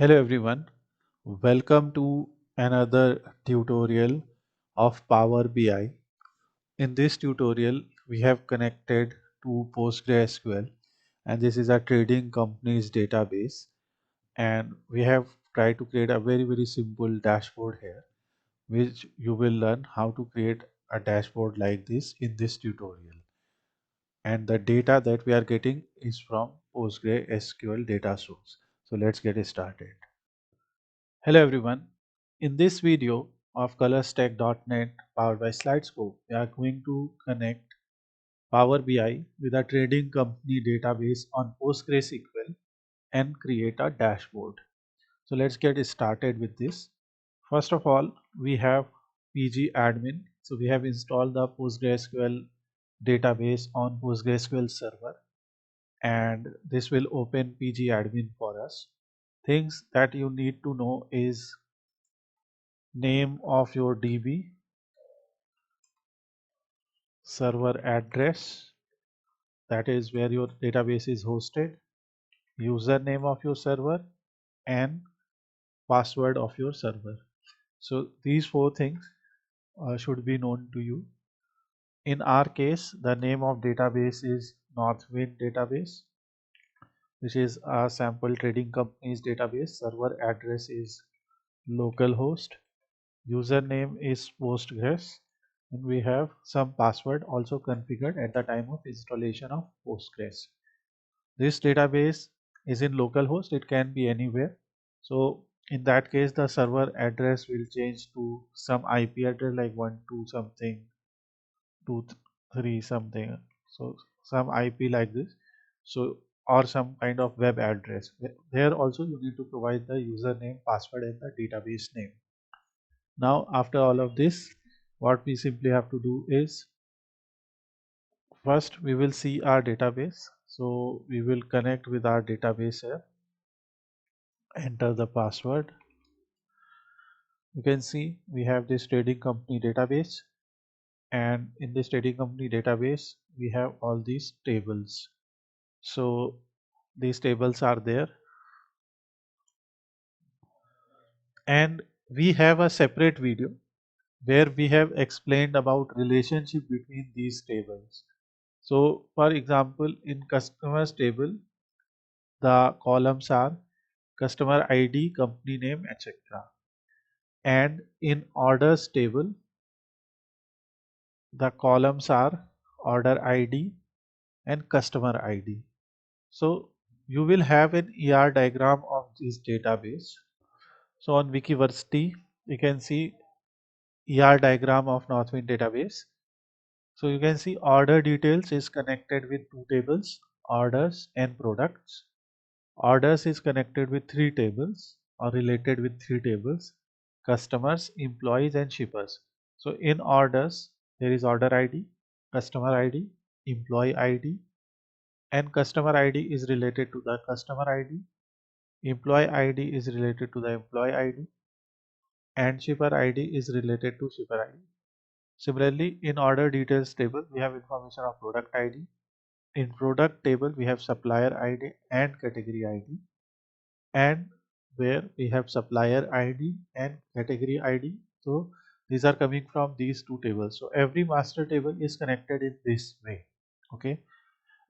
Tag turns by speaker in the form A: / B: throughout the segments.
A: Hello everyone, welcome to another tutorial of Power BI. In this tutorial, we have connected to PostgreSQL, and this is a trading company's database, and we have tried to create a very simple dashboard here, which you will learn how to create a dashboard like this in this tutorial. And the data that we are getting is from PostgreSQL data source. So let's get started. Hello everyone. In this video of colorstack.net powered by Slidescope, we are going to connect Power BI with a trading company database on PostgreSQL and create a dashboard. So let's get started with this. First of all, we have PG admin. So we have installed the PostgreSQL database on PostgreSQL server, and this will open PG admin for us. Things that you need to know is name of your DB, server address, that is where your database is hosted, username of your server, and password of your server. So these four things should be known to you. In our case, the name of database is Northwind database, which is a sample trading company's database. Server address is localhost. Username is Postgres, and we have some password also configured at the time of installation of Postgres. This database is in localhost, it can be anywhere. So in that case, the server address will change to some IP address like 12 something, 23 something. So some IP like this. So or some kind of web address. There also you need to provide the username, password, and the database name. Now after all of this, what we simply have to do is first we will see our database. So we will connect with our database here, enter the password. You can see we have this trading company database, and in this trading company database we have all these tables. So these tables are there, and we have a separate video where we have explained about relationship between these tables. So for example, in customers table, the columns are customer ID, company name, etc. And in orders table, the columns are order ID and customer ID. So you will have an ER diagram of this database. So on Wikiversity, you can see ER diagram of Northwind database. So you can see order details is connected with two tables, orders and products. Orders is connected with three tables or related with three tables, customers, employees, and shippers. So in orders, there is order ID, customer ID, employee ID, and customer ID is related to the customer ID, employee ID is related to the employee ID, and shipper ID is related to shipper ID. Similarly, in order details table, we have information of product ID. In product table, we have supplier ID and category ID. And where we have supplier ID and category ID. So these are coming from these two tables. So every master table is connected in this way. Okay.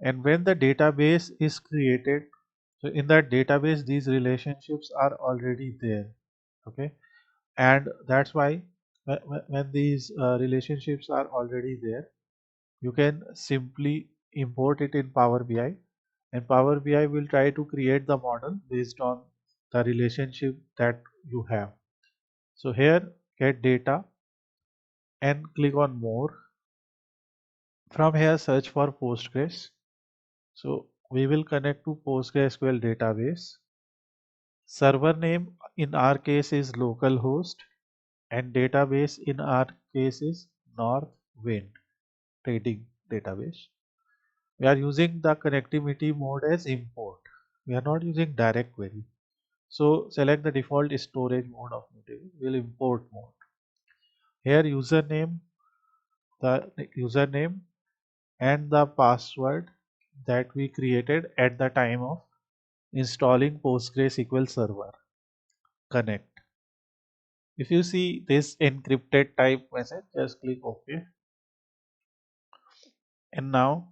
A: And when the database is created, so in that database, these relationships are already there. Okay. And that's why when these relationships are already there, you can simply import it in Power BI, and Power BI will try to create the model based on the relationship that you have. So here, get data and click on more. From here, search for Postgres. So we will connect to PostgreSQL database. Server name in our case is localhost, and database in our case is Northwind trading database. We are using the connectivity mode as import. We are not using direct query. So select the default storage mode of Notable. We'll import mode. Here the username and the password that we created at the time of installing PostgreSQL server. connect. If you see this encrypted type message, just click OK. And now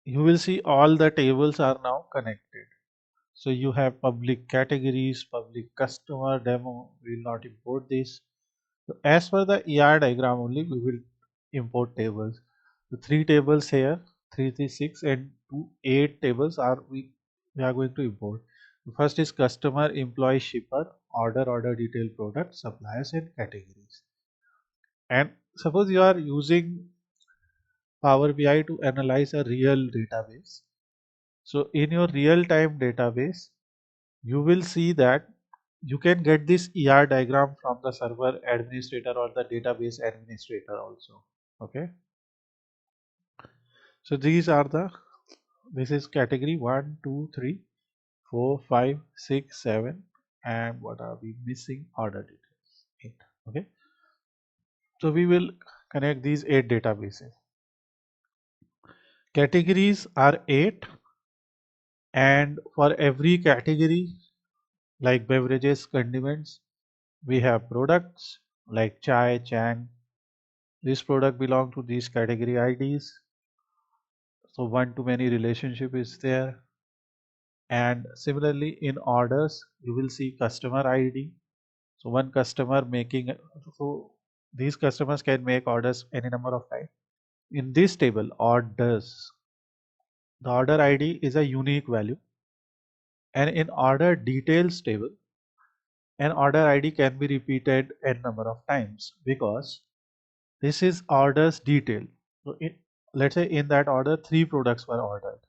A: you will see all the tables are now connected. So you have public categories, public customer demo. We will not import this. So as per the ER diagram only, we will import tables. The three tables here, 336 and 8 tables are we are going to import. The first is customer, employee, shipper, order detail, product, suppliers, and categories. And suppose you are using Power BI to analyze a real database. So in your real-time database, you will see that you can get this ER diagram from the server administrator or the database administrator also. Okay. So these are this is category 1, 2, 3, 4, 5, 6, 7, and what are we missing? Order details. 8. Okay. So we will connect these 8 databases. Categories are 8, and for every category like beverages, condiments, we have products like chai, chang. This product belong to these category IDs. So one to many relationship is there. And similarly in orders, you will see customer ID. So one customer making, so these customers can make orders any number of times. In this table, orders, the order ID is a unique value. And in order details table, an order ID can be repeated n number of times because this is orders detail. So let's say in that order, 3 products were ordered.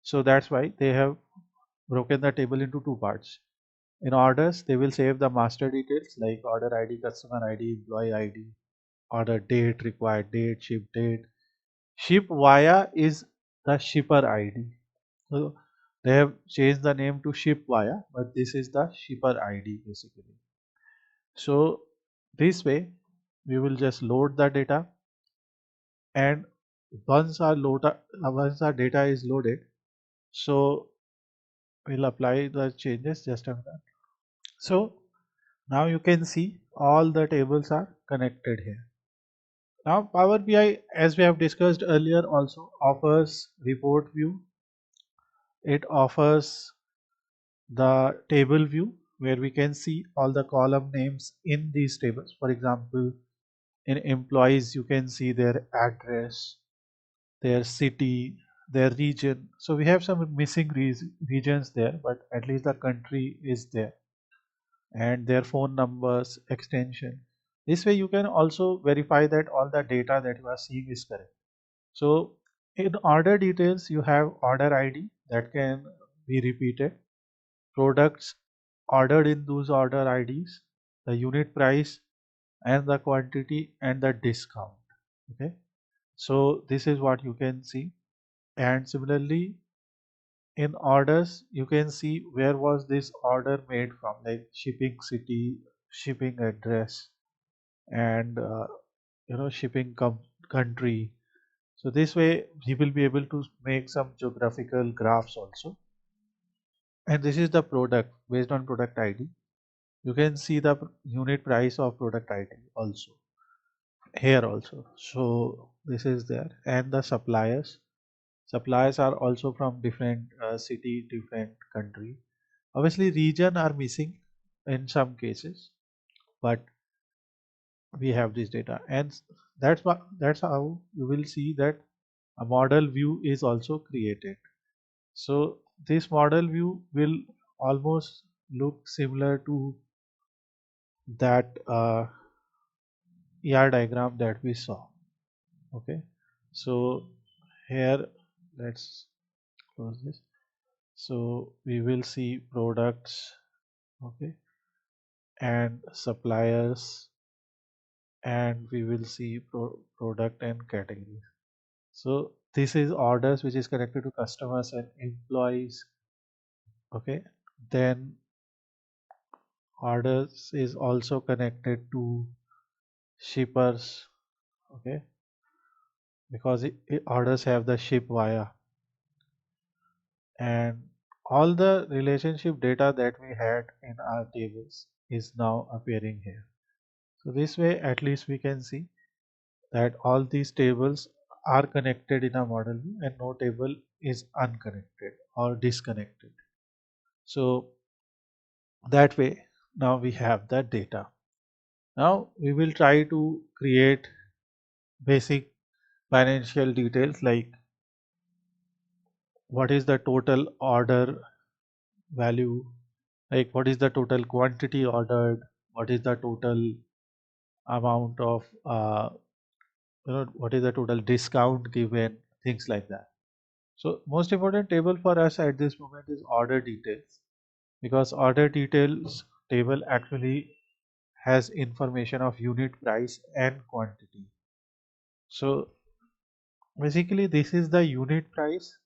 A: So that's why they have broken the table into 2 parts. In orders, they will save the master details like order ID, customer ID, employee ID, order date, required date, ship date. Ship via is the shipper ID. So they have changed the name to ship via, but this is the shipper ID basically. So this way, we will just load the data, and once our data is loaded, so we'll apply the changes just a minute. So now you can see all the tables are connected here. Now Power BI, as we have discussed earlier, also offers report view. It offers the table view where we can see all the column names in these tables. For example, in employees, you can see their address, their city, their region. So we have some missing regions there, but at least the country is there, and their phone numbers, extension. This way you can also verify that all the data that you are seeing is correct. So in order details, you have order ID that can be repeated, products ordered in those order IDs, the unit price, and the quantity and the discount. Okay. So this is what you can see. And similarly, in orders, you can see where was this order made from, like shipping city, shipping address, and shipping country. So this way you will be able to make some geographical graphs also. And this is the product based on product ID. You can see the unit price of product ID also here also. So this is there, and the suppliers. Suppliers are also from different city, different country. Obviously, region are missing in some cases, but we have this data, and that's how you will see that a model view is also created. So this model view will almost look similar to that ER diagram that we saw. Okay, so here let's close this. So we will see products, okay, and suppliers, and we will see product and categories. So this is orders which is connected to customers and employees. Okay, then orders is also connected to shippers. Okay, because orders have the ship via, and all the relationship data that we had in our tables is now appearing here. So this way at least we can see that all these tables are connected in a model view and no table is unconnected or disconnected. So that way now we have that data. Now we will try to create basic financial details like what is the total order value, like what is the total quantity ordered, what is the total amount of what is the total discount given, things like that. So most important table for us at this moment is order details, because order details table actually has information of unit price and quantity. So basically this is the unit price,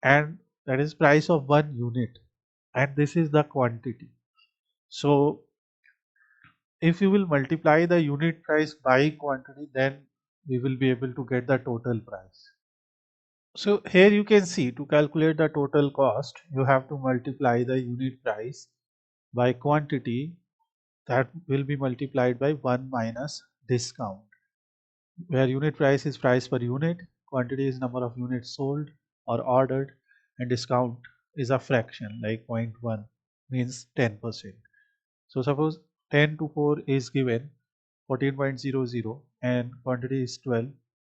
A: and that is price of one unit, and this is the quantity. So if you will multiply the unit price by quantity, then we will be able to get the total price. So here you can see, to calculate the total cost, you have to multiply the unit price by quantity, that will be multiplied by 1 minus discount, where unit price is price per unit, quantity is number of units sold or ordered, and discount is a fraction like zero point 0.1 means 10%. So suppose 10 to 4 is given 14.00 and quantity is 12.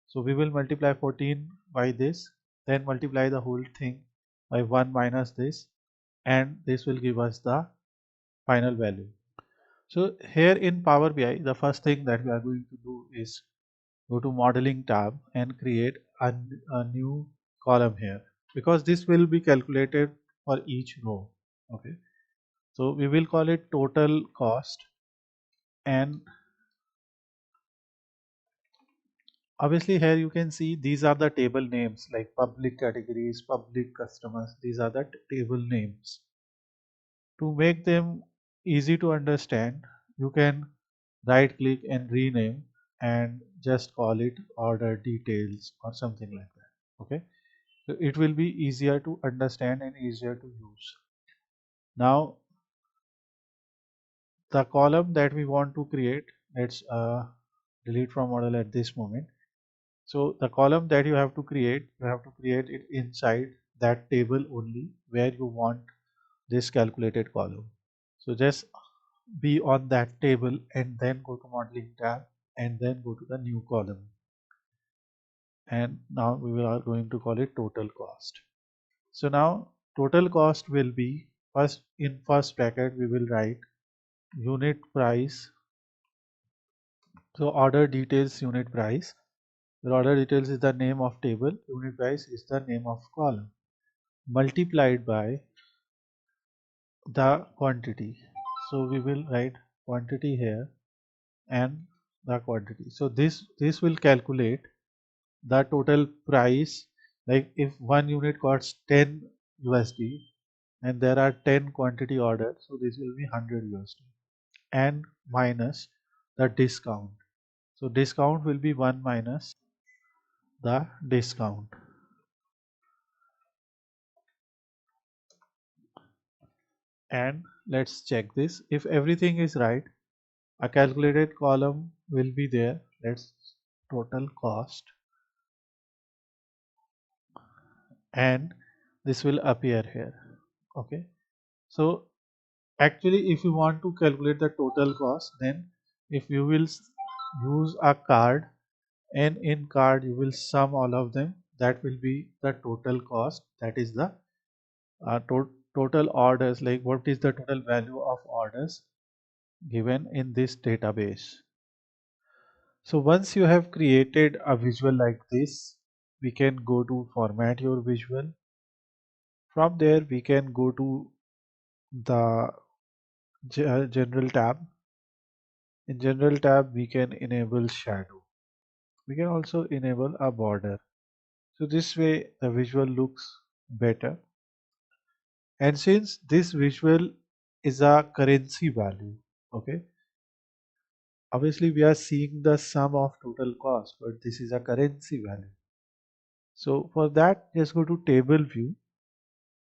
A: So we will multiply 14 by this, then multiply the whole thing by 1 minus this, and this will give us the final value. So here in Power BI, the first thing that we are going to do is go to modeling tab and create a new column here, because this will be calculated for each row. Okay, so we will call it total cost, and obviously here you can see these are the table names like public categories, public customers. These are the table names. To make them easy to understand, you can right click and rename and just call it order details or something like that. Okay, so it will be easier to understand and easier to use. Now the column that we want to create, let's delete from model at this moment. So the column that you have to create it inside that table only where you want this calculated column. So just be on that table and then go to modeling tab and then go to the new column. And now we are going to call it total cost. So now total cost will be, first in first bracket we will write unit price. So order details unit price. The order details is the name of table, unit price is the name of column, multiplied by the quantity. So we will write quantity here and the quantity. So this will calculate the total price, like if one unit costs 10 USD and there are 10 quantity orders, so this will be 100 USD, and minus the discount. So discount will be 1 minus the discount. And let's check this. If everything is right, a calculated column will be there. Let's total cost, and this will appear here. Okay, so actually if you want to calculate the total cost, then if you will use a card, and in card you will sum all of them, that will be the total cost. That is the total orders, like what is the total value of orders given in this database. So once you have created a visual like this, we can go to format your visual. From there we can go to the general tab. In general tab we can enable shadow. We can also enable a border. So this way the visual looks better. And since this visual is a currency value, okay, obviously we are seeing the sum of total cost, but this is a currency value. So for that, just go to table view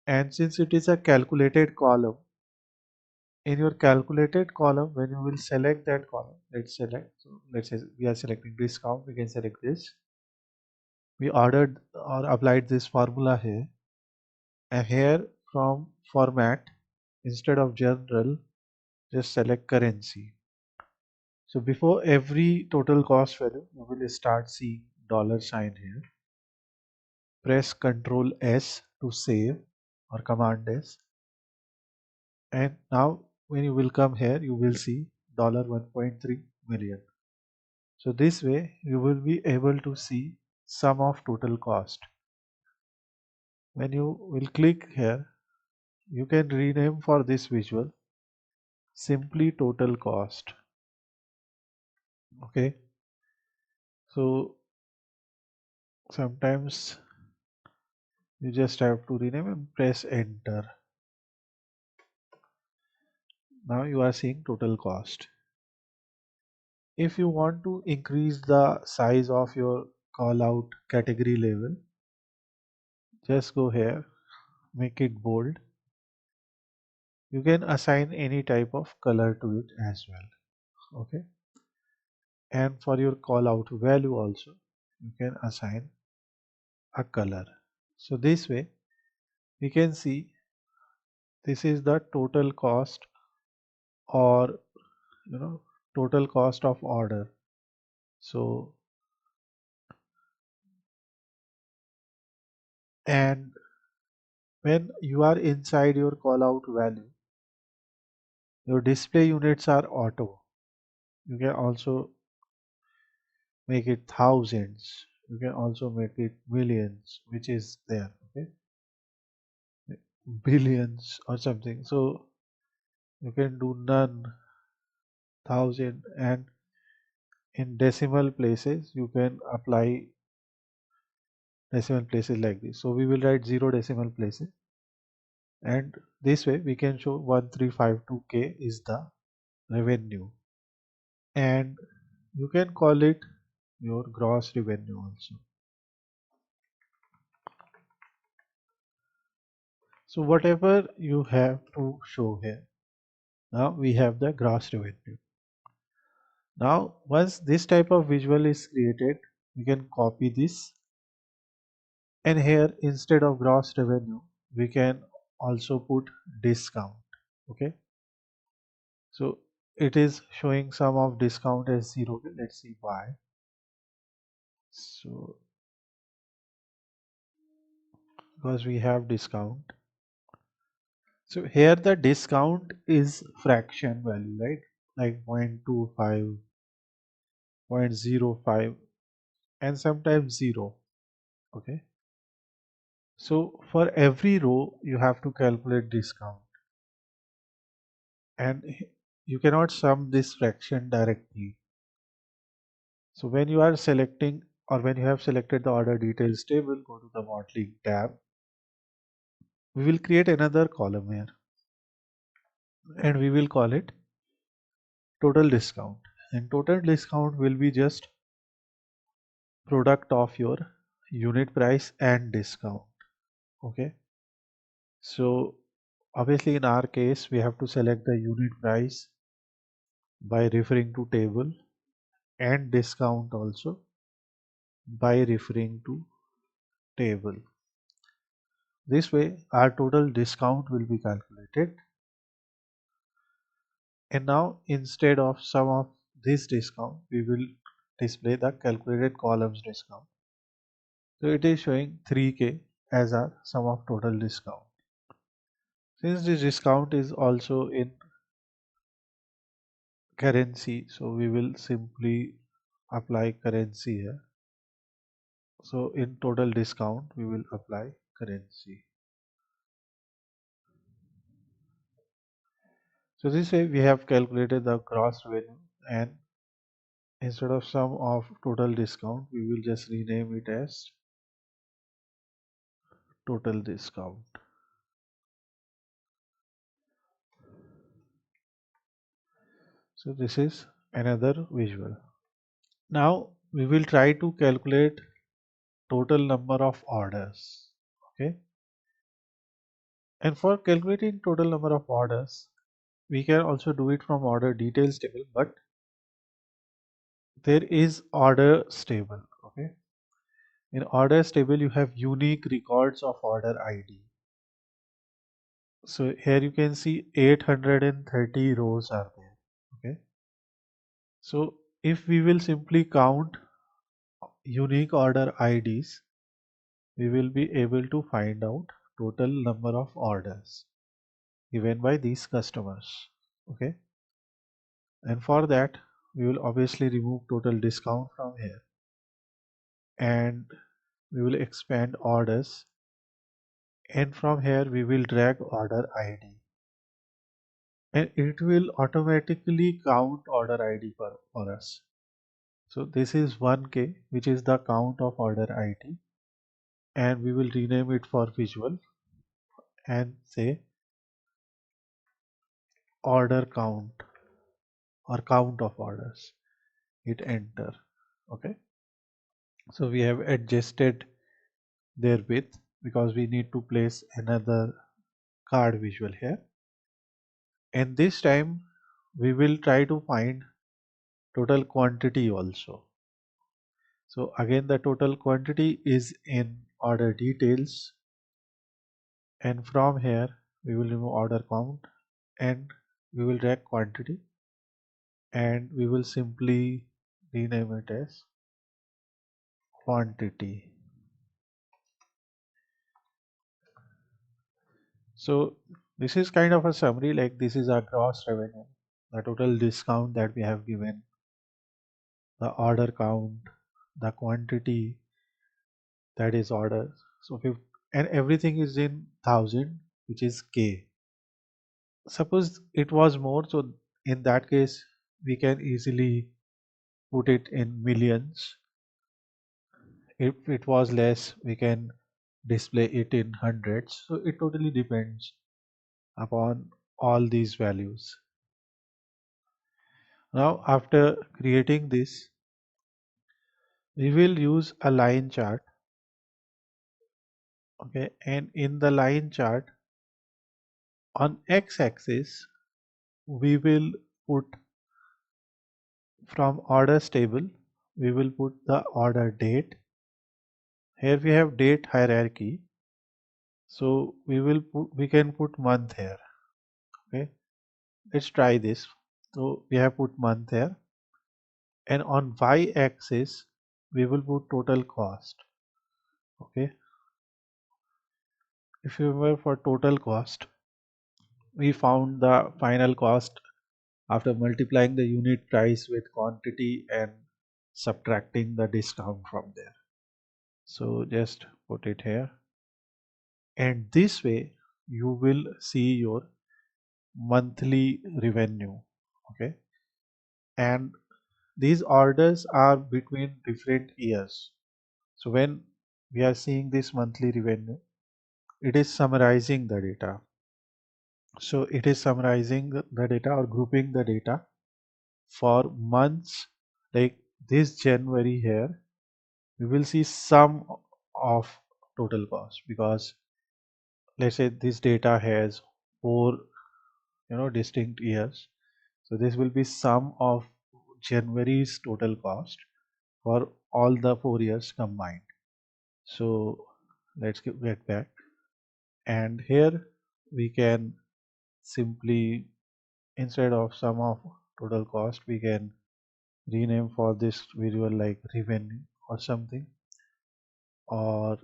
A: And since it is a calculated column, in your calculated column, when you will select that column, let's say we are selecting discount, we can select this. We ordered or applied this formula here, and here from format, instead of general, just select currency. So before every total cost value, you will start seeing dollar sign here. Press Ctrl S to save, or Command S, and now when you will come here, you will see $1.3 million. So this way you will be able to see sum of total cost. When you will click here, you can rename for this visual simply total cost. Okay, so sometimes you just have to rename and press enter. Now you are seeing total cost. If you want to increase the size of your call out category level, just go here, make it bold. You can assign any type of color to it as well. Okay, and for your call out value also you can assign a color. So this way we can see this is the total cost, or you know total cost of order. So, and when you are inside your call out value, your display units are auto. You can also make it thousands, you can also make it millions, which is there. Okay, billions or something. So you can do none, thousand, and in decimal places you can apply decimal places like this. So we will write 0 decimal places, and this way we can show 1352k is the revenue, and you can call it your gross revenue also. So whatever you have to show here, now we have the gross revenue. Now once this type of visual is created, we can copy this, and here instead of gross revenue we can also put discount. Okay, so it is showing sum of discount as 0. Let's see why. So because we have discount, so here the discount is fraction value, right? Like 0.25, 0.05, and sometimes 0. Okay, so for every row you have to calculate discount, and you cannot sum this fraction directly. So when you are selecting, or when you have selected the order details table, go to the modeling tab. We will create another column here, and we will call it total discount. And total discount will be just product of your unit price and discount. Okay, so obviously in our case we have to select the unit price by referring to table, and discount also by referring to table. This way our total discount will be calculated, and now instead of sum of this discount we will display the calculated columns discount. So it is showing 3k as our sum of total discount. Since this discount is also in currency, so we will simply apply currency here. So in total discount we will apply currency. So this way we have calculated the gross revenue, and instead of sum of total discount we will just rename it as total discount. So this is another visual. Now we will try to calculate total number of orders. Okay, And for calculating total number of orders, we can also do it from order details table, but there is orders table. Okay, in orders table you have unique records of order ID. So here you can see 830 rows are there. Okay, so if we will simply count unique order IDs, we will be able to find out total number of orders given by these customers. Okay, and for that we will obviously remove total discount from here, and we will expand orders, and from here we will drag order ID, and it will automatically count order ID for us. So this is 1K, which is the count of order ID, and we will rename it for visual and say order count or count of orders. Hit enter. Okay, so we have adjusted their width because we need to place another card visual here, and this time we will try to find total quantity also. So again the total quantity is in order details, and from here we will remove order count and we will drag quantity, and we will simply rename it as quantity. So this is kind of a summary, like this is our gross revenue, the total discount that we have given, the order count, the quantity, that is order. So and everything is in thousand, which is K. Suppose it was more, so in that case we can easily put it in millions. If it was less, we can display it in hundreds. So it totally depends upon all these values. Now after creating this, we will use a line chart. Okay, and in the line chart on x-axis we will put, from orders table we will put the order date. Here we have date hierarchy, so we can put month here. Okay, let's try this. So we have put month here, and on y-axis we will put total cost. Okay, if you remember, for total cost we found the final cost after multiplying the unit price with quantity and subtracting the discount from there. So just put it here, and this way you will see your monthly revenue. Okay, and these orders are between different years. So when we are seeing this monthly revenue, it is summarizing the data. So it is summarizing the data or grouping the data for months, like this January. Here we will see sum of total cost, because let's say this data has four distinct years. So this will be sum of January's total cost for all the 4 years combined. So let's get back, and here we can simply, instead of sum of total cost, we can rename for this variable like revenue or something, or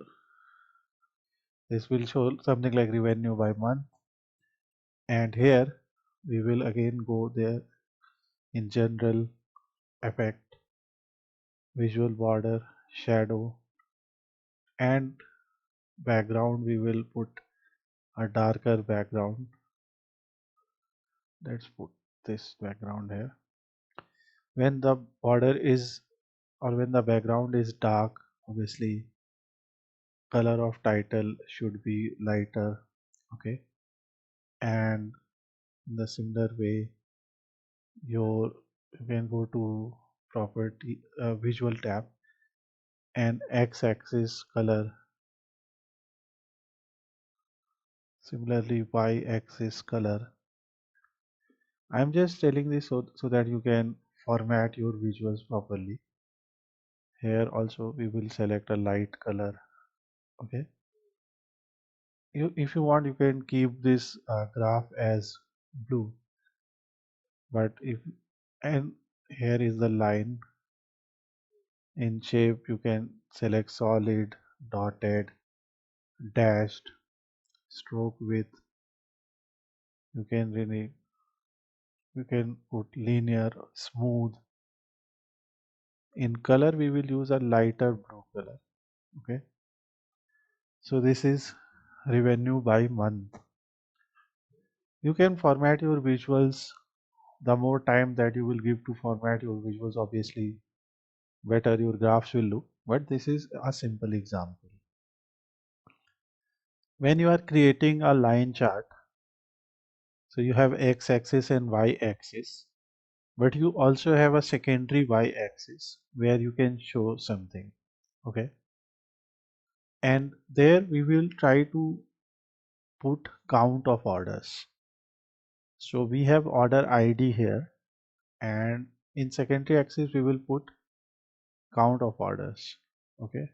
A: this will show something like revenue by month. And here we will again go there in general, effect, visual border, shadow, and background. We will put a darker background. Let's put this background here. When the border is, or when the background is dark, obviously color of title should be lighter. Okay, and in the similar way, you can go to property, visual tab, and x-axis color Similarly, y-axis color. I'm just telling this so that you can format your visuals properly. Here also we will select a light color. Okay. If you want, you can keep this graph as blue. But if and here is the line. In shape, you can select solid, dotted, dashed, stroke width. You can really you can put linear, smooth. In color, we will use a lighter blue color. Okay. So this is revenue by month. You can format your visuals. The more time that you will give to format your visuals, obviously better your graphs will look. But this is a simple example. When you are creating a line chart, so you have x-axis and y-axis, but you also have a secondary y-axis where you can show something. Okay. And there we will try to put count of orders. So we have order ID here, and in secondary axis we will put count of orders. Okay.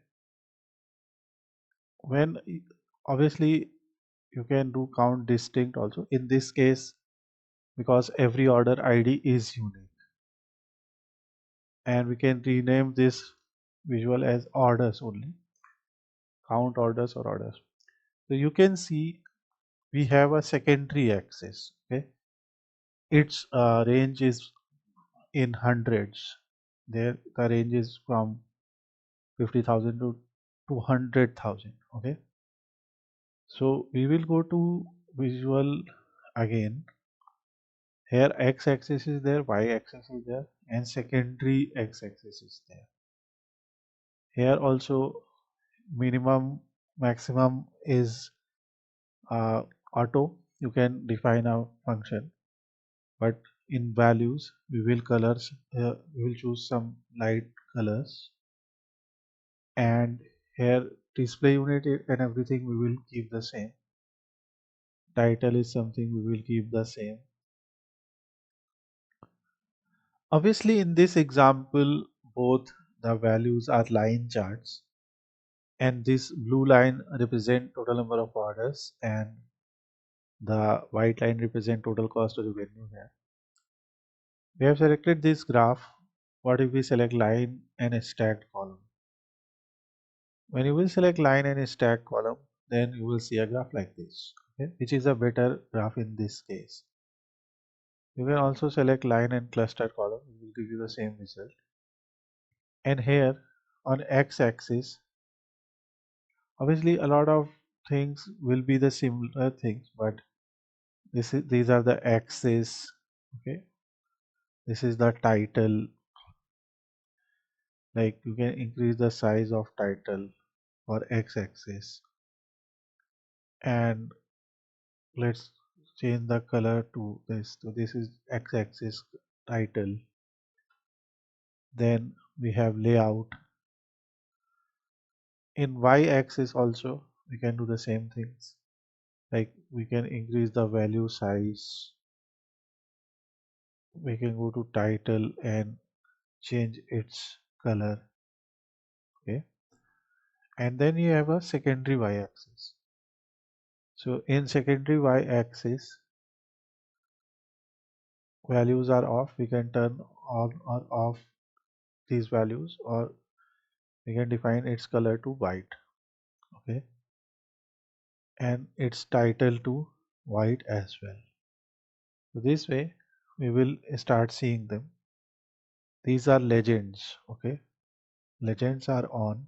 A: When obviously you can do count distinct also. In this case, because every order ID is unique, and we can rename this visual as orders only, count orders or orders. So you can see we have a secondary axis. Okay. Its range is in hundreds. There the range is from 50,000 to 200,000. Okay. So we will go to visual again. Here x-axis is there, y-axis is there, and secondary x-axis is there. Here also minimum, maximum is auto. You can define a function, but in values we will colors. We will choose some light colors, and here display unit and everything we will keep the same. Title is something we will keep the same. Obviously, in this example, both the values are line charts, and this blue line represent total number of orders, and the white line represent total cost of revenue here. We have selected this graph. What if we select line and a stacked column? When you will select line and a stacked column, then you will see a graph like this, okay, which is a better graph in this case. You can also select line and cluster column. It will give you the same result. And here on x-axis, obviously a lot of things will be the similar things, but these are the axes. Okay, this is the title. Like you can increase the size of title for x-axis, and let's change the color to this. So this is x-axis title. Then we have layout. In y-axis also we can do the same things. Like we can increase the value size. We can go to title and change its color. Okay. And then you have a secondary y-axis. So in secondary y-axis, values are off. We can turn on or off these values, or we can define its color to white. Okay. And its title to white as well. So this way we will start seeing them. These are legends. Okay. Legends are on,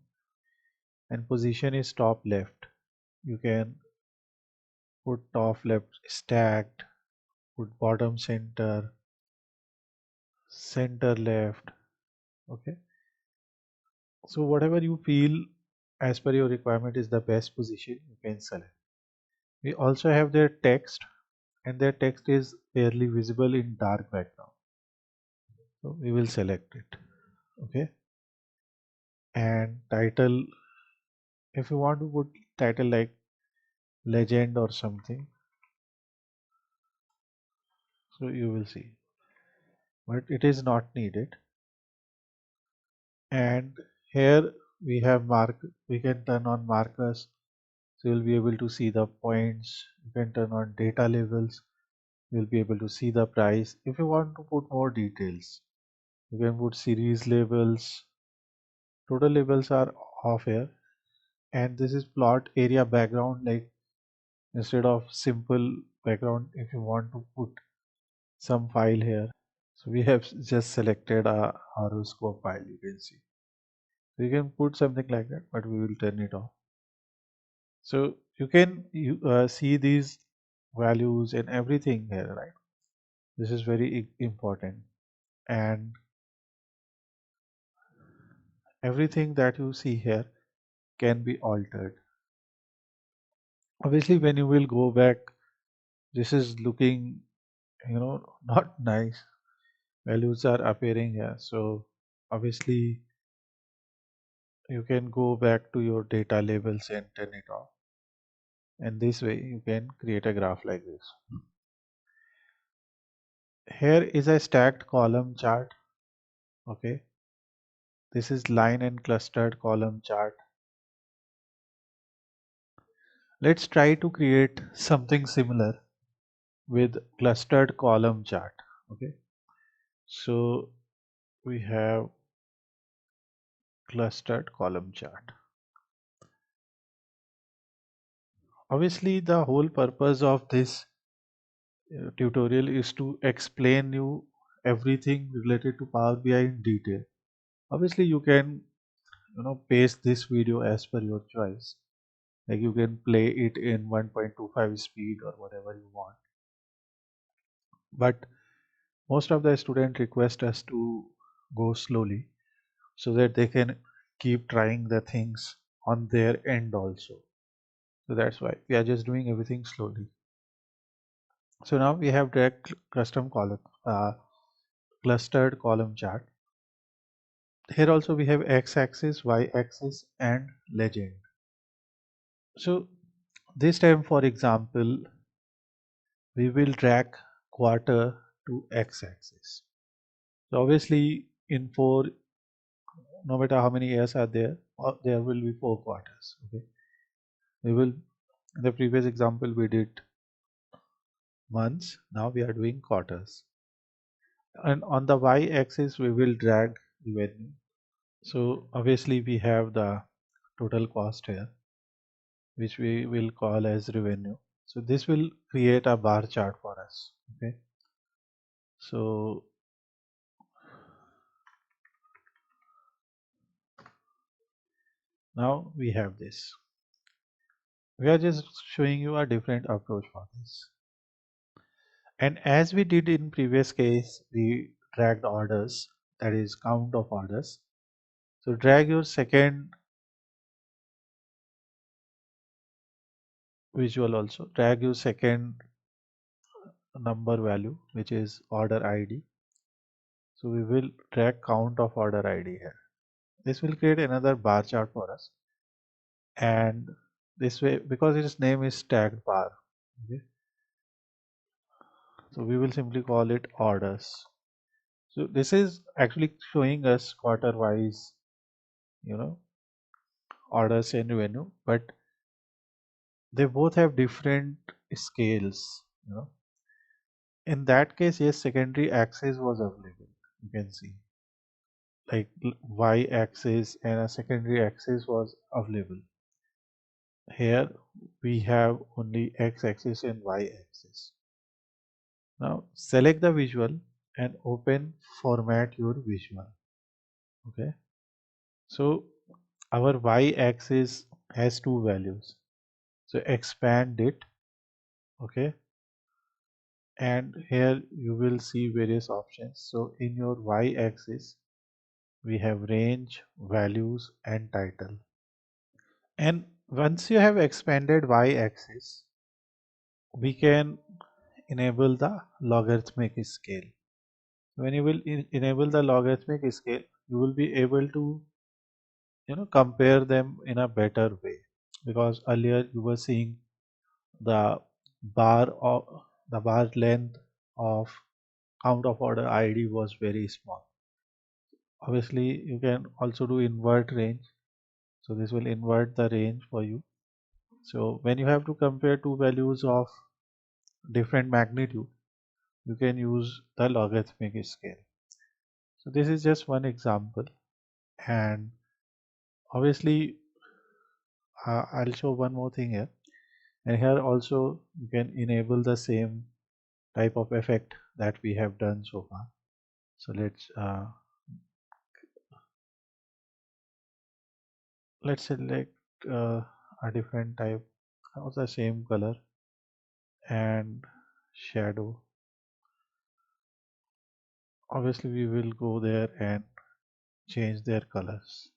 A: and position is top left. You can put top left stacked, put bottom center, center left. Okay. So whatever you feel as per your requirement is the best position, you can select. We also have their text, and their text is barely visible in dark background. So we will select it. Okay. And title, if you want to put title like legend or something. So you will see, but it is not needed. And here we have we can turn on markers. So you'll be able to see the points. You can turn on data labels. You'll be able to see the price. If you want to put more details, you can put series labels. Total labels are off here. And this is plot area background. Like instead of simple background, if you want to put some file here. So we have just selected a horoscope file, you can see. So you can put something like that, but we will turn it off. So you can see these values and everything here, right? This is very important. And everything that you see here can be altered. Obviously, when you will go back, this is looking, not nice. Values are appearing here. So obviously, you can go back to your data labels and turn it off. And this way you can create a graph like this. Here is a stacked column chart. Okay, this is line and clustered column chart. Let's try to create something similar with clustered column chart. Okay, so we have clustered column chart. Obviously the whole purpose of this tutorial is to explain you everything related to Power BI in detail. Obviously you can paste this video as per your choice. Like you can play it in 1.25 speed or whatever you want. But most of the student request us to go slowly so that they can keep trying the things on their end also. So that's why we are just doing everything slowly. So now we have direct custom column, clustered column chart. Here also we have x-axis, y-axis and legend. So this time, for example, we will drag quarter to x-axis. So obviously in 4, no matter how many years are there, there will be 4 quarters. Okay, we will, in the previous example we did months, now we are doing quarters. And on the y-axis we will drag revenue. So obviously we have the total cost here, which we will call as revenue. So this will create a bar chart for us. Okay, so now we have this. We are just showing you a different approach for this. And as we did in previous case, we dragged orders, that is count of orders. So drag your second visual also, drag your second number value, which is order ID. So we will drag count of order ID here. This will create another bar chart for us. And this way, because its name is stacked bar, okay, so we will simply call it orders. So this is actually showing us quarter wise, you know, orders and revenue, but they both have different scales. In that case, yes, secondary axis was available. You can see like y axis and a secondary axis was available. Here we have only x axis and y axis. Now select the visual and open format your visual. Okay, so our y axis has two values, so expand it. Okay, and here you will see various options. So in your y axis we have range, values and title. And once you have expanded y axis, we can enable the logarithmic scale. When you will enable the logarithmic scale, you will be able to compare them in a better way, because earlier you were seeing the bar of the bar length of count of order ID was very small. Obviously, you can also do invert range. So this will invert the range for you. So when you have to compare two values of different magnitude, you can use the logarithmic scale. So this is just one example, and obviously I'll show one more thing here. And here also you can enable the same type of effect that we have done so far. So let's select a different type of the same color and shadow. Obviously we will go there and change their colors.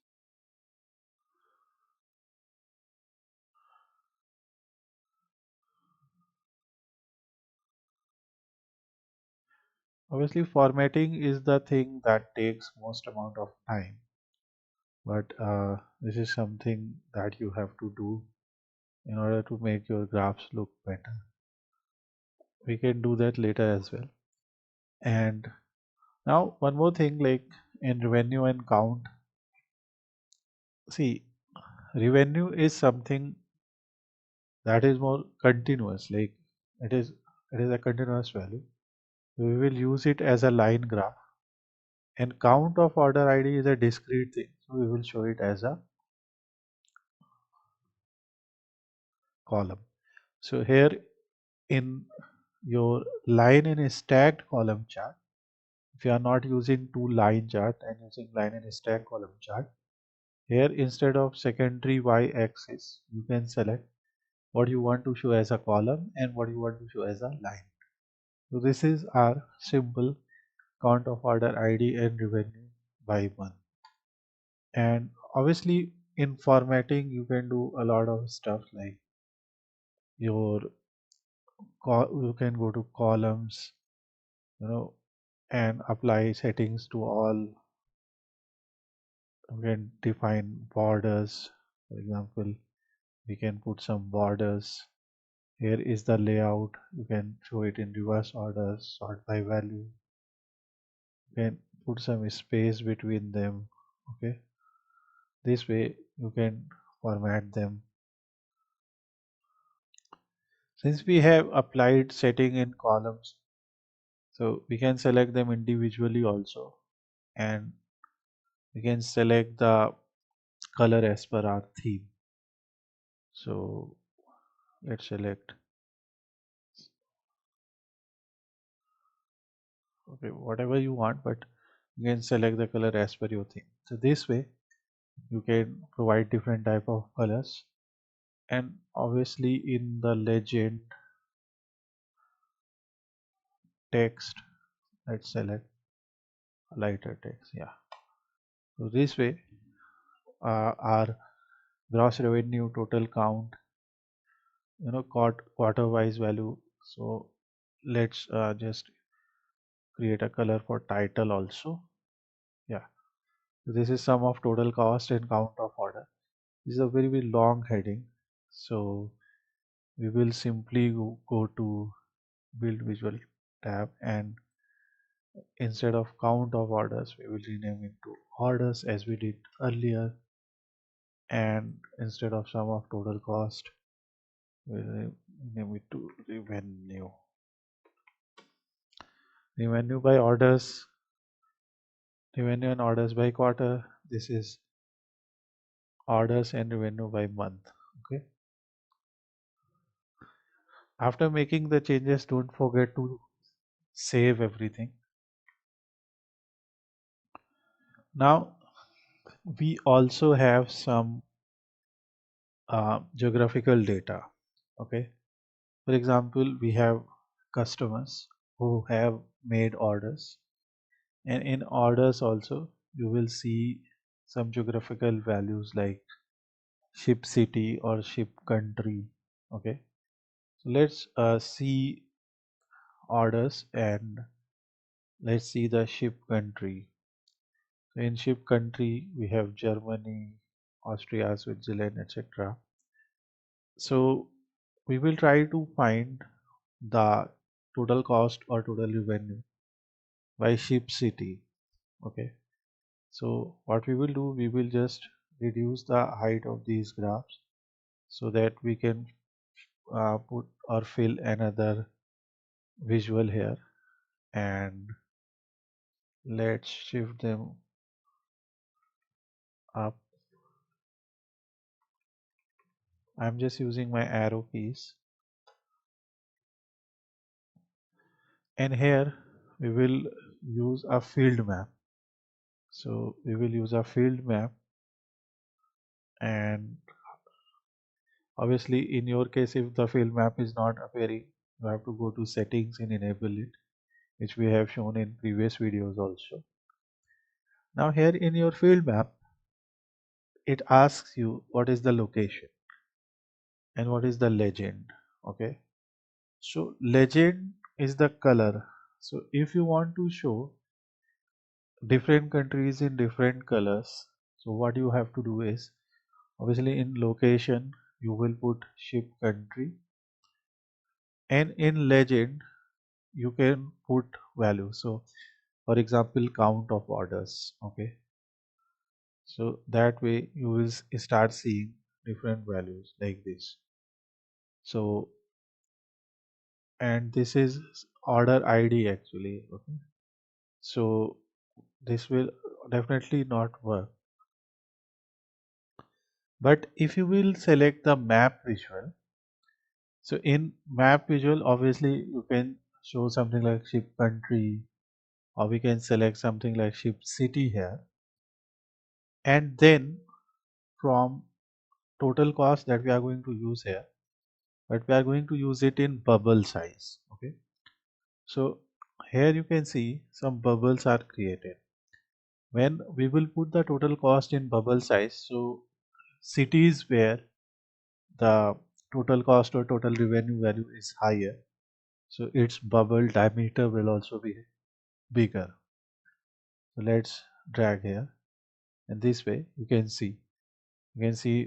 A: Obviously formatting is the thing that takes most amount of time, but this is something that you have to do in order to make your graphs look better. We can do that later as well. And now one more thing, like in revenue and count, see, revenue is something that is more continuous, like it is it is a continuous value. We will use it as a line graph, and count of order ID is a discrete thing, so we will show it as a column. So here in your line in a stacked column chart, if you are not using two line chart and using line and stack column chart, here instead of secondary y-axis, you can select what you want to show as a column and what you want to show as a line. So this is our simple count of order ID and revenue by month. And obviously in formatting you can do a lot of stuff, like your you can go to columns, you know, and apply settings to all. We can define borders. For example, we can put some borders. Here is the layout. You can show it in reverse order, sort by value. You can put some space between them. Okay, this way you can format them. Since we have applied setting in columns, so we can select them individually also, and we can select the color as per our theme. So let's select, okay, whatever you want, but you can select the color as per your theme. So this way you can provide different type of colors, and obviously in the legend text, let's select lighter text. Yeah, so this way our gross revenue, total count, quarter wise value. So let's just create a color for title also. Yeah, so this is sum of total cost and count of order. This is a very long heading, so we will simply go to build visual tab, and instead of count of orders we will rename it to orders as we did earlier, and instead of sum of total cost we will rename it to revenue by orders, revenue and orders by quarter. This is orders and revenue by month. Okay, after making the changes, don't forget to save everything. Now we also have some geographical data. Okay, for example, we have customers who have made orders, and in orders also you will see some geographical values like ship city or ship country. Okay, so let's see orders, and let's see the ship country. So in ship country we have Germany, Austria, Switzerland, etc. So we will try to find the total cost or total revenue by ship city. Okay, so what we will do, we will just reduce the height of these graphs so that we can put or fill another visual here, and let's shift them up. I'm just using my arrow keys, and here we will use a field map. So we will use a field map, and obviously in your case if the field map is not appearing, you have to go to settings and enable it, which we have shown in previous videos also. Now here in your field map, it asks you what is the location and what is the legend. Okay, so legend is the color. So if you want to show different countries in different colors, so what you have to do is, obviously in location you will put ship country, and in legend you can put value. So for example, count of orders. Okay, so that way you will start seeing different values like this. So, and this is order ID actually. Okay, so this will definitely not work. But if you will select the map visual, so in map visual obviously you can show something like ship country, or we can select something like ship city here, and then from total cost that we are going to use here, but we are going to use it in bubble size. Okay, so here you can see some bubbles are created. When we will put the total cost in bubble size, so cities where the total cost or total revenue value is higher, so its bubble diameter will also be bigger. So let's drag here, and this way you can see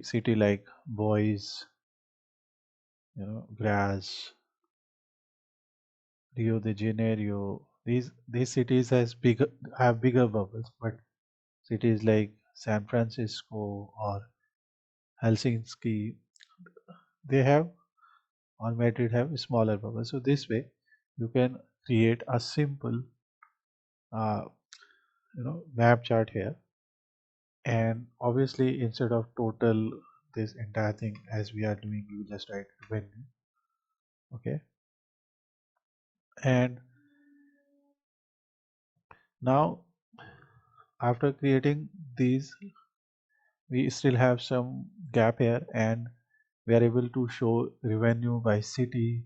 A: city like Boise, Graz, Rio de Janeiro. These cities have bigger bubbles, but cities like San Francisco or Helsinki, they have, or Madrid have smaller bubbles. So this way you can create a simple uh, map chart here, and obviously instead of total this entire thing as we are doing, you just write revenue. Okay, and now after creating these, we still have some gap here, and we are able to show revenue by city,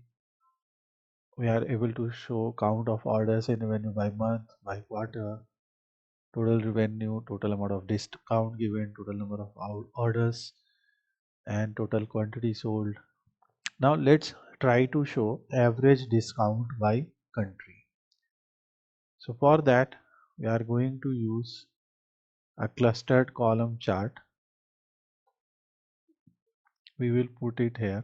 A: we are able to show count of orders and revenue by month, by quarter, total revenue, total amount of discount given, total number of orders, and total quantity sold. Now let's try to show average discount by country. So for that we are going to use a clustered column chart. We will put it here,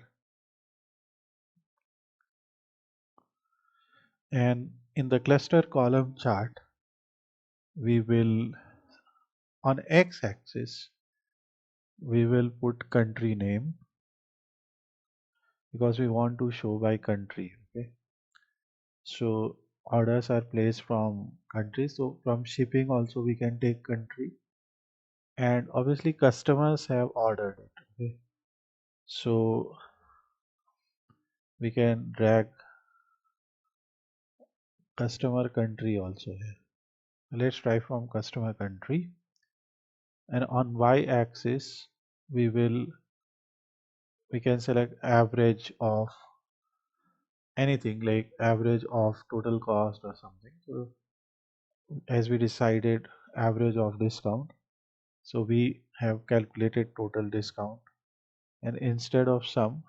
A: and in the cluster column chart we will, on x-axis we will put country name because we want to show by country. Okay, so orders are placed from country, so from shipping also we can take country, and obviously customers have ordered it. Okay, so we can drag customer country also here. Let's try from customer country, and on y-axis we can select average of anything like average of total cost or something. So as we decided average of discount, so we have calculated total discount, and instead of sum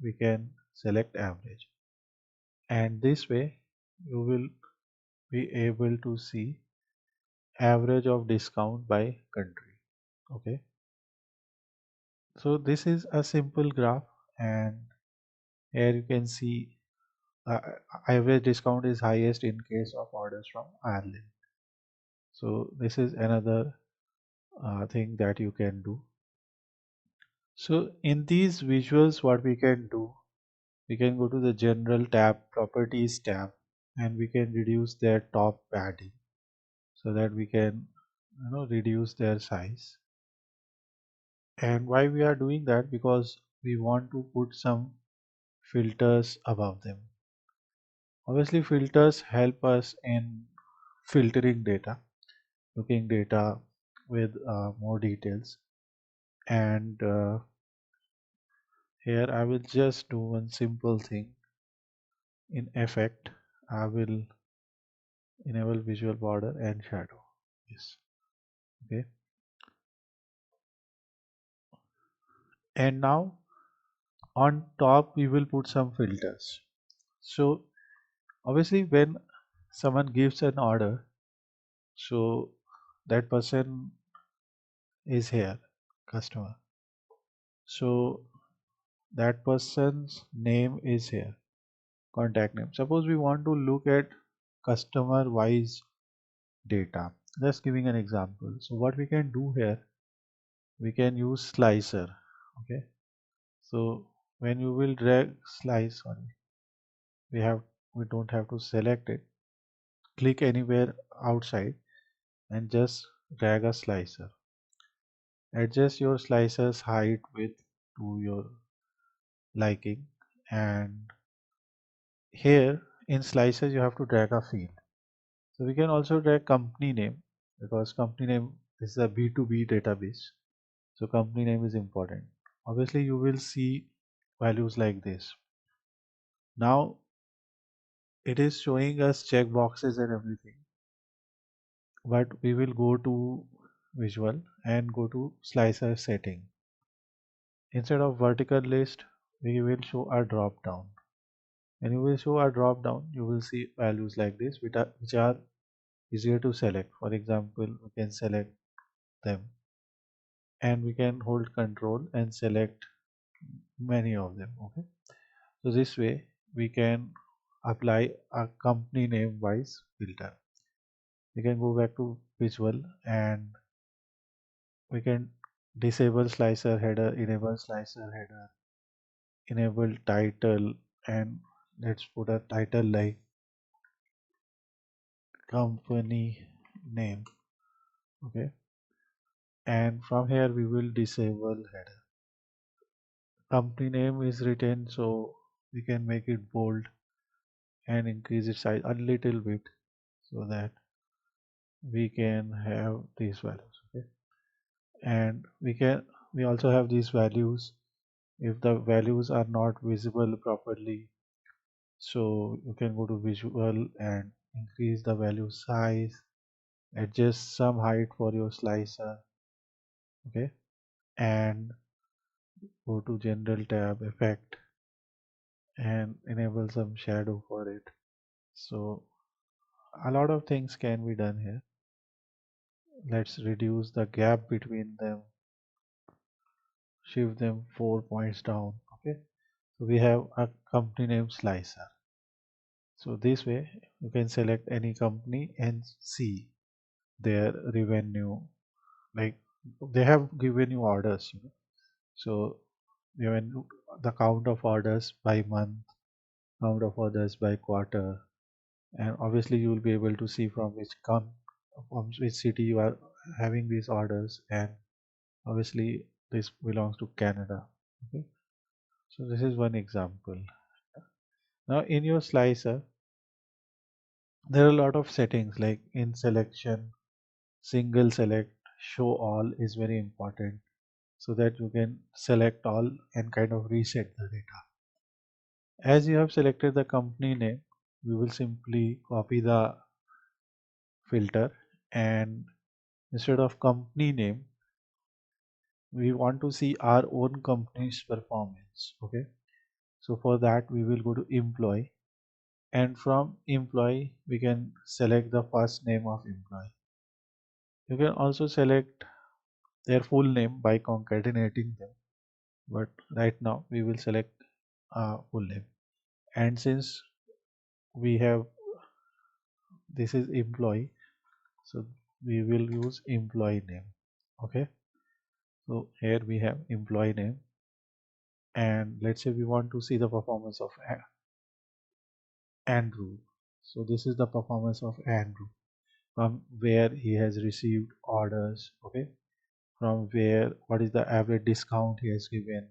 A: we can select average, and this way you will be able to see average of discount by country. Okay, so this is a simple graph, and Here you can see uh, average discount is highest in case of orders from Ireland. So this is another thing that you can do. So in these visuals, what we can do, we can go to the general tab, properties tab, and we can reduce their top padding so that we can reduce their size. And why we are doing that? Because we want to put some filters above them. Obviously filters help us in filtering data, looking data with more details. And here I will just do one simple thing. In effect, I will enable visual border and shadow. Yes. Okay. And now on top we will put some filters. So obviously when someone gives an order, so that person is here, customer. So that person's name is here, contact name. Suppose we want to look at customer wise data. Just giving an example. So what we can do here, we can use slicer. Okay. So when you will drag slice, sorry, we don't have to select it. Click anywhere outside and just drag a slicer. Adjust your slicer's height width to your liking, and here in slicer you have to drag a field. So we can also drag company name because company name is a B2B database. So company name is important. Obviously you will see values like this. Now it is showing us check boxes and everything, but we will go to visual and go to slicer setting. Instead of vertical list, we will show a drop down. When you will show a drop down, you will see values like this, which are easier to select. For example, we can select them and we can hold control and select many of them. Okay. So this way we can apply a company name wise filter. We can go back to visual and we can disable slicer header, enable slicer header, enable title, and let's put a title like company name. Okay. And from here we will disable header. Company name is written, so we can make it bold and increase its size a little bit so that we can have these values. Okay. And we also have these values. If the values are not visible properly, so you can go to visual and increase the value size, adjust some height for your slicer. Okay. And go to general tab, effect, and enable some shadow for it. So a lot of things can be done here. Let's reduce the gap between them, shift them 4 points down. Okay. So we have a company name slicer. So this way you can select any company and see their revenue. Like they have given you orders, so given the count of orders by month, count of orders by quarter, and obviously you will be able to see from which city you are having these orders, and obviously this belongs to Canada. Okay. So this is one example. Now in your slicer there are a lot of settings, like in selection, single select, show all is very important so that you can select all and kind of reset the data. As you have selected the company name, we will simply copy the filter, and instead of company name we want to see our own company's performance. Okay. So for that we will go to employee, and from employee we can select the first name of employee. You can also select their full name by concatenating them, but right now we will select full name. And since we have this is employee, so we will use employee name. Okay, so here we have employee name, and let's say we want to see the performance of Andrew. So this is the performance of Andrew, from where he has received orders. Okay, from where, what is the average discount he has given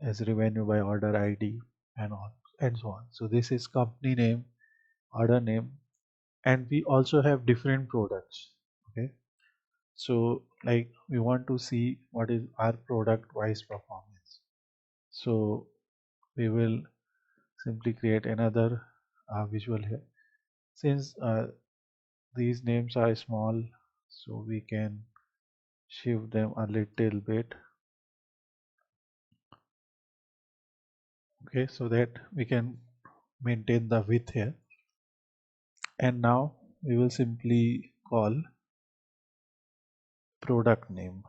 A: as revenue by order ID, and all and so on. So this is company name, order name, and we also have different products. Okay, so like we want to see what is our product wise performance. So we will simply create another visual here. Since these names are small, so we can shift them a little bit. Okay, so that we can maintain the width here. And now we will simply call product name,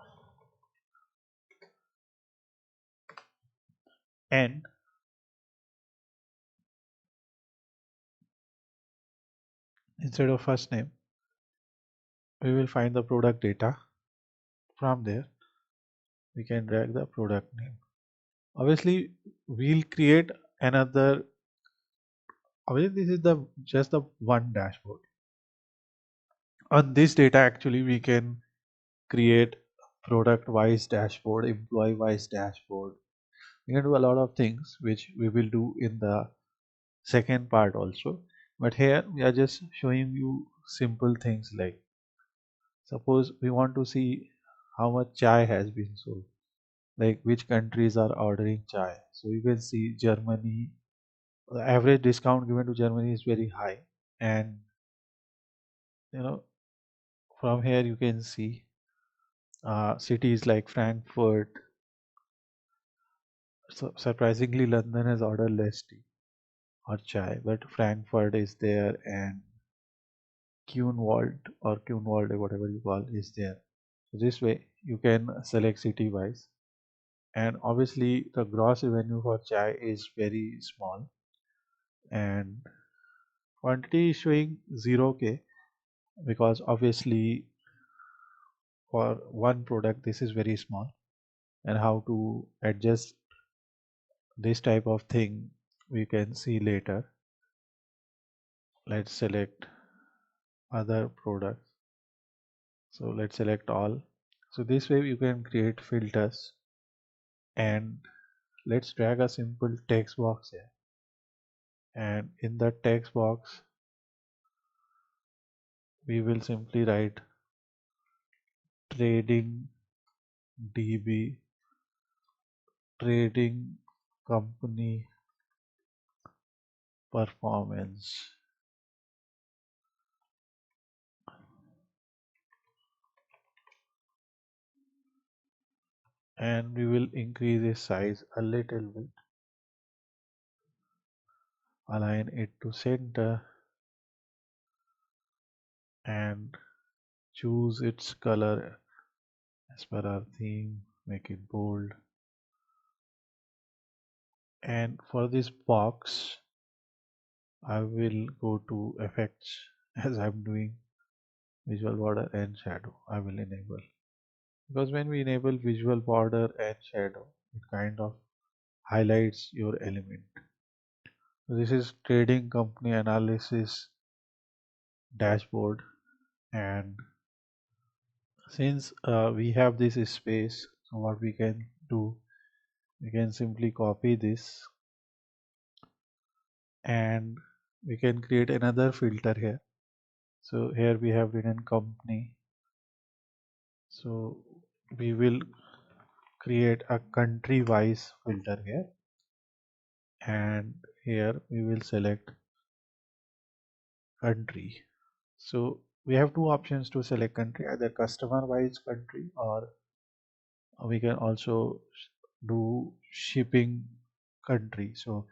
A: and instead of first name we will find the product data. From there we can drag the product name. Obviously we'll create another. Obviously this is the just the one dashboard. On this data actually we can create product wise dashboard, employee wise dashboard. We can do a lot of things which we will do in the second part also, but here we are just showing you simple things. Like suppose we want to see how much chai has been sold, like which countries are ordering chai. So you can see Germany, the average discount given to Germany is very high. And you know, from here you can see cities like Frankfurt. So surprisingly London has ordered less tea or chai, but Frankfurt is there, and Kunwald or Kunwald or whatever you call is there. So this way you can select city wise, and obviously the gross revenue for chai is very small, and quantity is showing 0k, because obviously for one product this is very small. And how to adjust this type of thing we can see later. Let's select other products. So let's select all. So this way you can create filters, and let's drag a simple text box here, and in the text box we will simply write trading DB, trading company performance, and we will increase its size a little bit, align it to center, and choose its color as per our theme, make it bold. And for this box I will go to effects, as I'm doing visual border and shadow. I will enable, because when we enable visual border and shadow it kind of highlights your element. So this is trading company analysis dashboard, and since we have this space, so what we can do, we can simply copy this, and we can create another filter here. So here we have written company, so we will create a country wise filter here, and here we will select country. So we have two options to select country, either customer wise country, or we can also do shipping country. So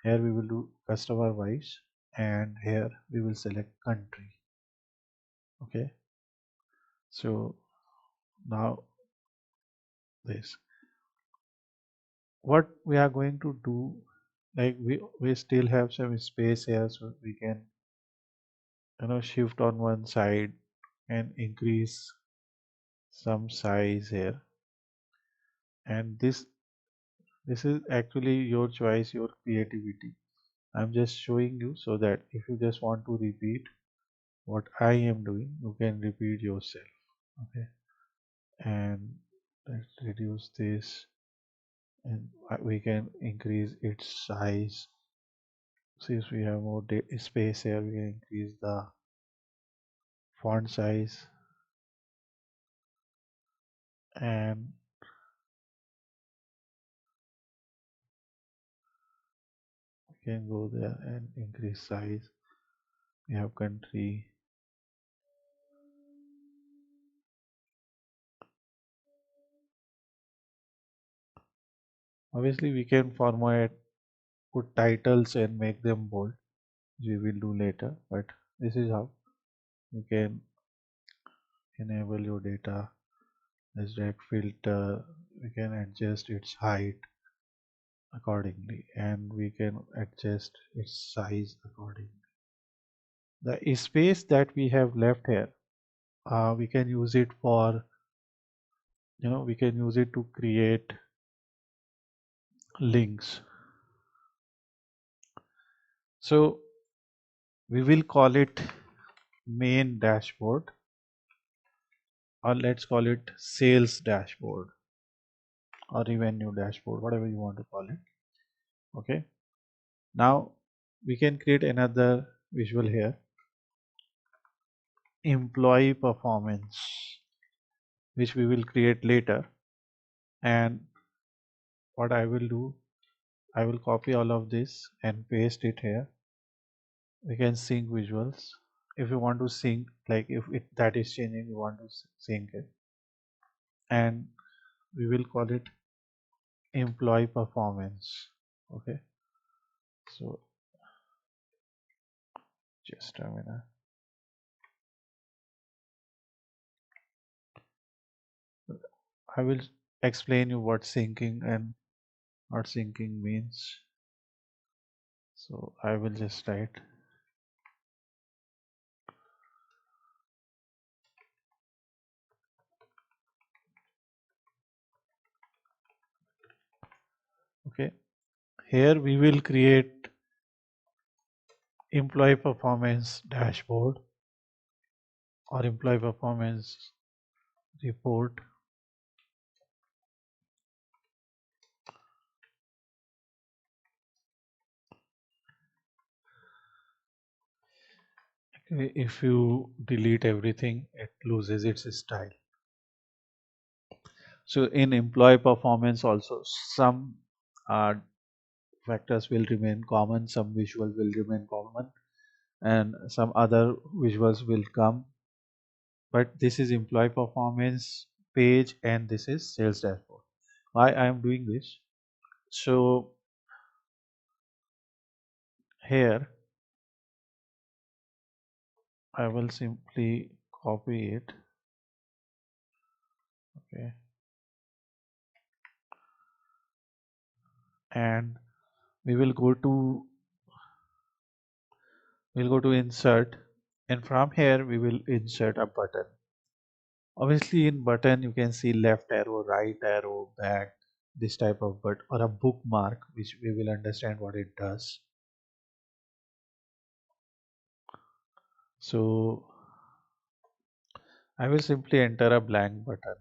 A: here we will do customer wise, and here we will select country. Okay, so now this, what we are going to do, like we still have some space here, so we can shift on one side and increase some size here. And this is actually your choice, your creativity. I'm just showing you so that if you just want to repeat what I am doing, you can repeat yourself. Okay, and let's reduce this, and we can increase its size. Since we have more space here, we can increase the font size, and we can go there and increase size. We have country. Obviously, we can format, put titles and make them bold. We will do later, but this is how you can enable your data. As direct filter, we can adjust its height accordingly, and we can adjust its size accordingly. The space that we have left here, we can use it for, we can use it to create links. So we will call it main dashboard, or let's call it sales dashboard or revenue dashboard, whatever you want to call it. Okay, now we can create another visual here, employee performance, which we will create later. And what I will do, I will copy all of this and paste it here. We can sync visuals. If you want to sync, like if that is changing, you want to sync it, and we will call it employee performance. Okay, so just a minute. I will explain you what syncing and not syncing means. So I will just write, okay, here we will create employee performance dashboard or employee performance report. Okay, if you delete everything, it loses its style. So in employee performance also, some uh, factors will remain common, some visual will remain common, and some other visuals will come. But this is employee performance page, and this is sales dashboard. Why I am doing this? So here I will simply copy it. Okay, and we will go to insert, and from here we will insert a button. Obviously in button you can see left arrow, right arrow, back, this type of button, or a bookmark, which we will understand what it does. So I will simply enter a blank button.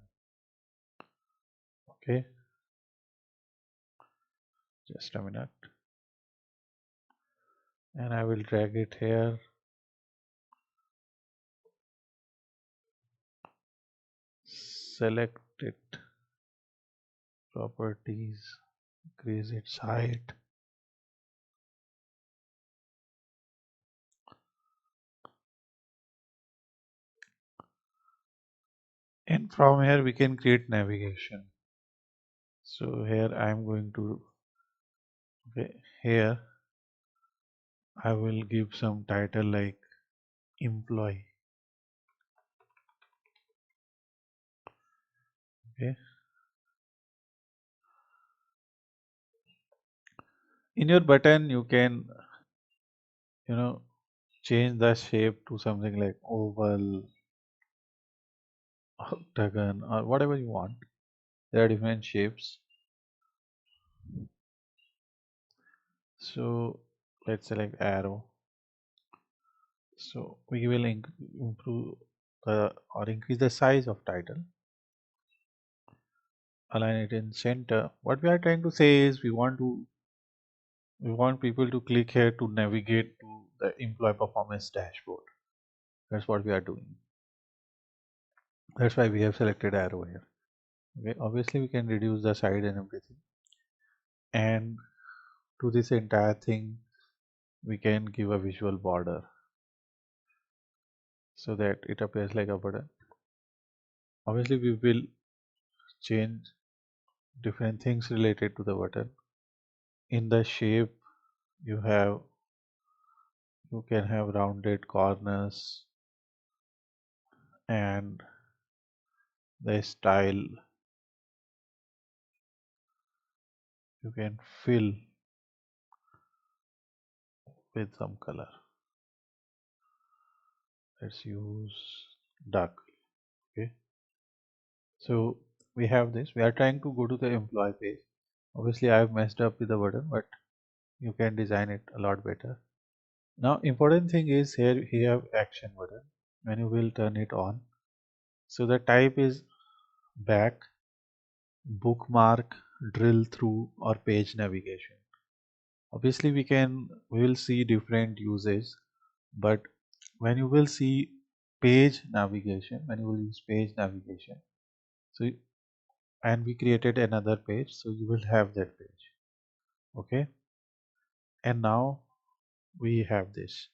A: Okay, just a minute, and I will drag it here, select it, properties, increase its height, and from here we can create navigation. So here I am going to, okay, here I will give some title like employee. Okay, In your button, you can, you know, change the shape to something like oval, octagon, or whatever you want. There are different shapes. So let's select arrow. So we will improve or increase the size of title, align it in center. What we are trying to say is we want people to click here to navigate to the employee performance dashboard. That's what we are doing. That's why we have selected arrow here. Okay, obviously we can reduce the side and everything. And to this entire thing, we can give a visual border so that it appears like a button. Obviously, we will change different things related to the button. In the shape, you have you can have rounded corners, and the style you can fill with some color. Let's use dark. Okay, so we have this. We are trying to go to the employee page. Obviously, I have messed up with the button, but you can design it a lot better. Now, important thing is here you have action button. When you will turn it on, so the type is back, bookmark, drill through, or page navigation. Obviously, we will see different uses, but when you will see page navigation, when you will use page navigation, so and we created another page, so you will have that page. Okay, and now we have this.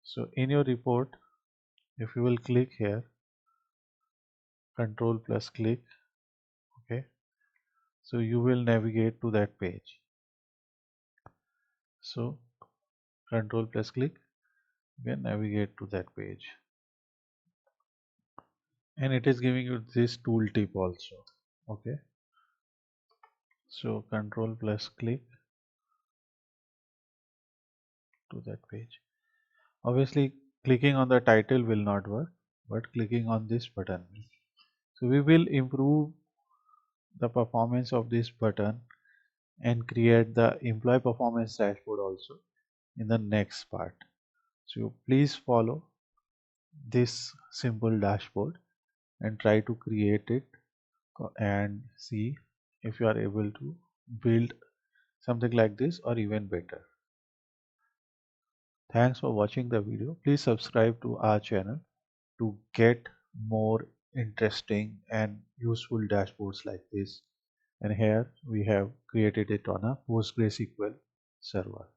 A: So in your report, if you will click here, control plus click, okay, so you will navigate to that page. So control plus click, you can navigate to that page, and it is giving you this tooltip also. Okay, so control plus click to that page. Obviously, clicking on the title will not work, but clicking on this button will. So we will improve the performance of this button and create the employee performance dashboard also in the next part. So please follow this simple dashboard and try to create it and see if you are able to build something like this or even better. Thanks for watching the video. Please subscribe to our channel to get more interesting and useful dashboards like this. And here we have created it on a PostgreSQL server.